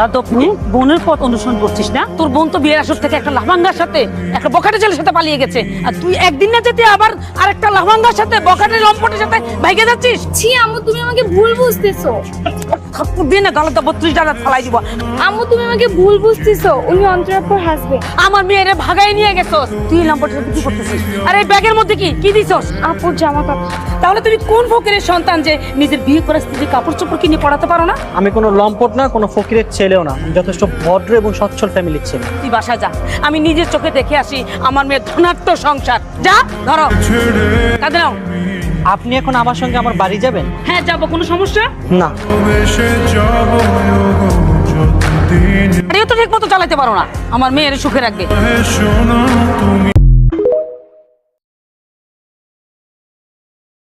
বেয়াদব বোনের পথ অনুসরণ করছিস না? তোর বোন তো বিয়ের আসর থেকে একটা লাফাঙ্গার সাথে একটা বখাটে ছেলের সাথে পালিয়ে গেছে, আর তুই একদিন না যেতে আবার আরেকটা লাফাঙ্গার সাথে বখাটে লম্পটের সাথে ভাইগে যাচ্ছিস। ছি আম্মু, তুমি আমাকে ভুল বুঝতেছো। থাপ্পড় দিয়ে না গলাটা 32 টাকা ফালাই দিব। আম্মু তুমি আমাকে ভুল বুঝতেছো, উনি অন্তরাপুর হাসবেন্ড। আমার মেয়েরে ভাগাই নিয়ে গেছস, তুই লম্পটের সাথে কি করতেছিস? আর এই ব্যাগের মধ্যে কি দিছস? আপুর জামা কাপড়। তাহলে তুমি কোন ফকিরের সন্তান যে নিজের বিয়ে করা স্ত্রীর কাপড় চোপড় কিনে পড়াতে পারো না? আমি কোনো লম্পট না, কোনো ফকিরের ছেলেও না, আমি যথেষ্ট ভদ্র এবং সচ্ছল ফ্যামিলির ছেলে। তুই বাসা যা, আমি নিজের চোখে দেখে আসি আমার মেয়ের ধনাট্য সংসার। যা ধরো কাঁদে নাও। আপনি এখন আমার সঙ্গে আমার বাড়ি যাবেন? হ্যাঁ যাবো, কোনো সমস্যা? না। আরে তো ঠিক মতো চালাতে পারো না, আমার মেয়ের সুখে রাখবে।